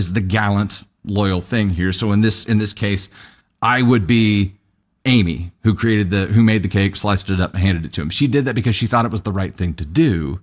is the gallant, loyal thing here. So in this case, I would be Amy, who made the cake, sliced it up, and handed it to him. She did that because she thought it was the right thing to do,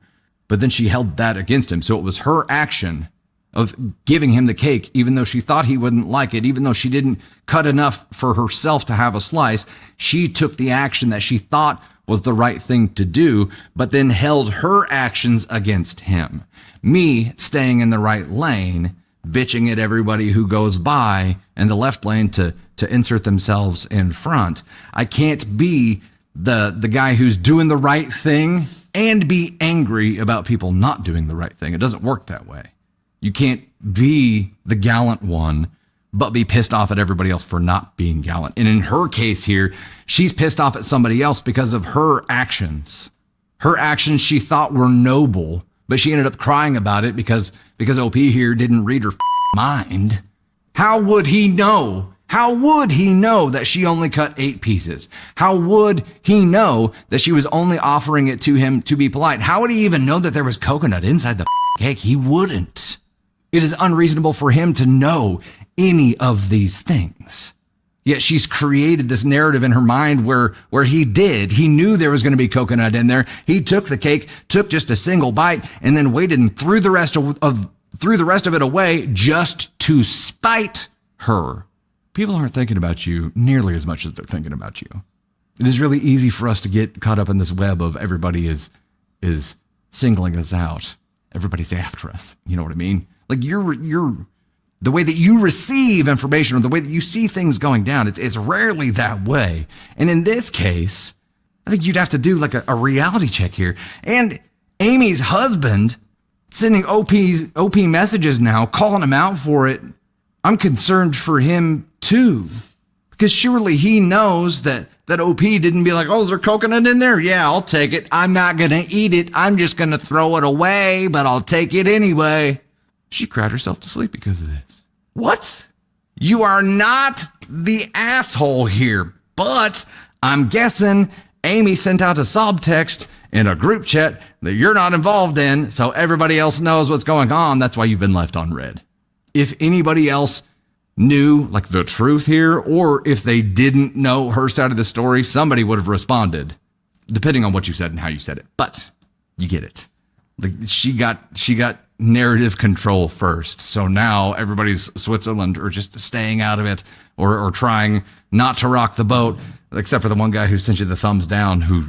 but then she held that against him. So it was her action of giving him the cake, even though she thought he wouldn't like it, even though she didn't cut enough for herself to have a slice. She took the action that she thought was the right thing to do, but then held her actions against him. Me staying in the right lane, bitching at everybody who goes by in the left lane to insert themselves in front. I can't be the guy who's doing the right thing and be angry about people not doing the right thing. It doesn't work that way. You can't be the gallant one, but be pissed off at everybody else for not being gallant. And in her case here, she's pissed off at somebody else because of her actions. Her actions she thought were noble, but she ended up crying about it because OP here didn't read her mind. How would he know? How would he know that she only cut 8 pieces? How would he know that she was only offering it to him to be polite? How would he even know that there was coconut inside the cake? He wouldn't. It is unreasonable for him to know any of these things. Yet she's created this narrative in her mind where he did. He knew there was going to be coconut in there. He took the cake, took just a single bite, and then waited and threw the rest of it away just to spite her. People aren't thinking about you nearly as much as they're thinking about you. It is really easy for us to get caught up in this web of everybody is singling us out. Everybody's after us. You know what I mean? Like you're the way that you receive information or the way that you see things going down, it's rarely that way. And in this case, I think you'd have to do like a reality check here. And Amy's husband sending OP messages now, calling him out for it. I'm concerned for him too, because surely he knows that OP didn't be like, oh, is there coconut in there? Yeah, I'll take it. I'm not going to eat it. I'm just going to throw it away, but I'll take it anyway. She cried herself to sleep because of this. What? You are not the asshole here, but I'm guessing Amy sent out a sob text in a group chat that you're not involved in, so everybody else knows what's going on. That's why you've been left on red. If anybody else knew like the truth here, or if they didn't know her side of the story, somebody would have responded, depending on what you said and how you said it. But you get it. Like she got narrative control first. So now everybody's Switzerland or just staying out of it or trying not to rock the boat, except for the one guy who sent you the thumbs down, who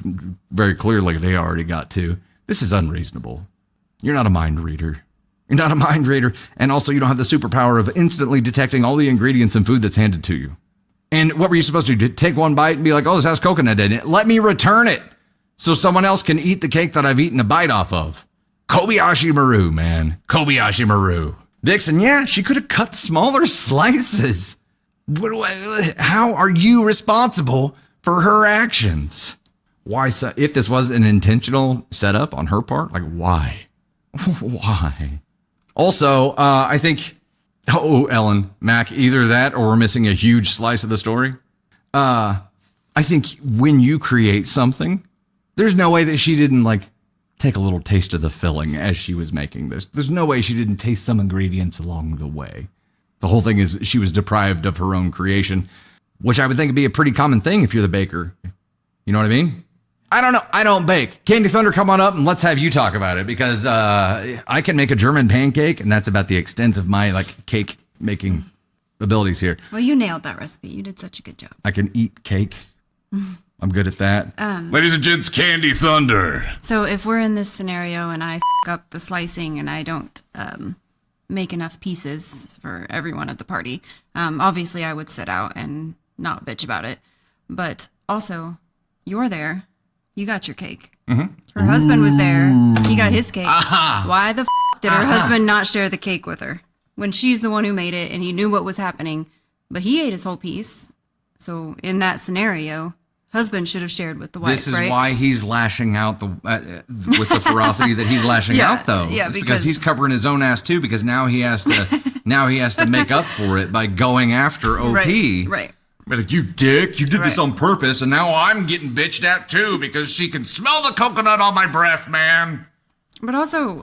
very clearly they already got to. This is unreasonable. You're not a mind reader. You're not a mind reader. And also you don't have the superpower of instantly detecting all the ingredients in food that's handed to you. And what were you supposed to do? Take one bite and be like, oh, this has coconut in it. Let me return it so someone else can eat the cake that I've eaten a bite off of. Kobayashi Maru, man. Kobayashi Maru. Dixon, yeah, she could have cut smaller slices. How are you responsible for her actions? Why? If this was an intentional setup on her part, like why? Why? Also, I think, Ellen, Mac, either that or we're missing a huge slice of the story. I think when you create something, there's no way that she didn't like take a little taste of the filling as she was making this. There's no way she didn't taste some ingredients along the way. The whole thing is she was deprived of her own creation, which I would think would be a pretty common thing if you're the baker. You know what I mean? I don't know. I don't bake. Candy Thunder, come on up and let's have you talk about it, because I can make a German pancake, and that's about the extent of my like cake making abilities here. Well, you nailed that recipe. You did such a good job. I can eat cake. I'm good at that. Ladies and gents, Candy Thunder. So if we're in this scenario and I f*** up the slicing and I don't make enough pieces for everyone at the party, obviously I would sit out and not bitch about it. But also, you're there. You got your cake. Mm-hmm. Her husband was there. He got his cake. Aha. Why the f*** did her husband not share the cake with her when she's the one who made it and he knew what was happening, but he ate his whole piece? So in that scenario, husband should have shared with the wife, This is right? why he's lashing out with the ferocity that he's lashing out, though. Yeah, because he's covering his own ass too. Because now he has to make up for it by going after OP. Right. Like, you dick, you did this on purpose, and now I'm getting bitched at too because she can smell the coconut on my breath, man. But also,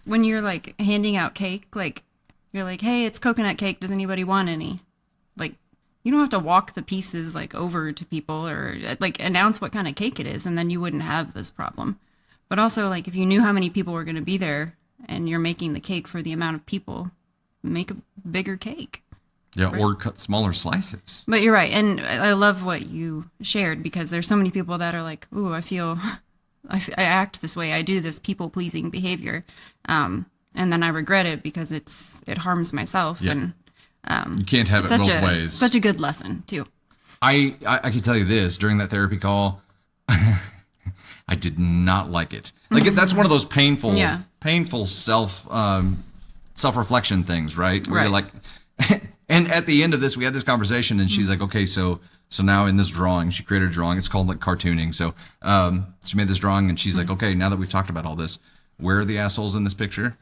when you're like handing out cake, like You're like, hey, it's coconut cake. Does anybody want any? Like, you don't have to walk the pieces like over to people or like announce what kind of cake it is, and then you wouldn't have this problem. But also, like, if you knew how many people were going to be there and you're making the cake for the amount of people, make a bigger cake. Yeah, right? or cut smaller slices. But you're right. And I love what you shared because there's so many people that are like, ooh, I feel I act this way. I do this people pleasing behavior. And then I regret it because it harms myself. Yeah. And You can't have it both ways. Such a good lesson too. I can tell you this, during that therapy call, I did not like it. Like that's one of those painful self-reflection things, right? Where you're like, and at the end of this, we had this conversation, and she's like, okay, so now in this drawing, she created a drawing. It's called like cartooning. So she made this drawing, and she's like, okay, now that we've talked about all this, where are the assholes in this picture?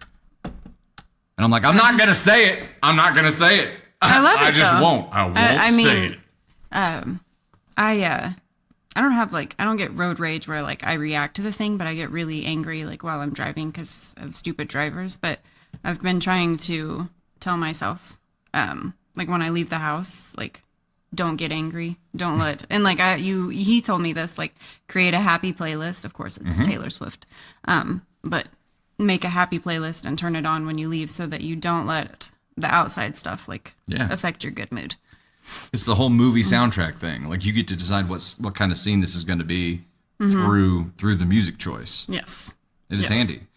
And I'm like, I'm not gonna say it. I'm not gonna say it. I love it. I just though. won't. I won't say it. I don't have like, I don't get road rage where like I react to the thing, but I get really angry like while I'm driving because of stupid drivers. But I've been trying to tell myself, like when I leave the house, like don't get angry, don't let, and like he told me this, like create a happy playlist. Of course it's Taylor Swift. But make a happy playlist and turn it on when you leave so that you don't let the outside stuff like affect your good mood. It's the whole movie soundtrack thing. Like you get to decide what kind of scene this is going to be through the music choice. Yes. It is handy.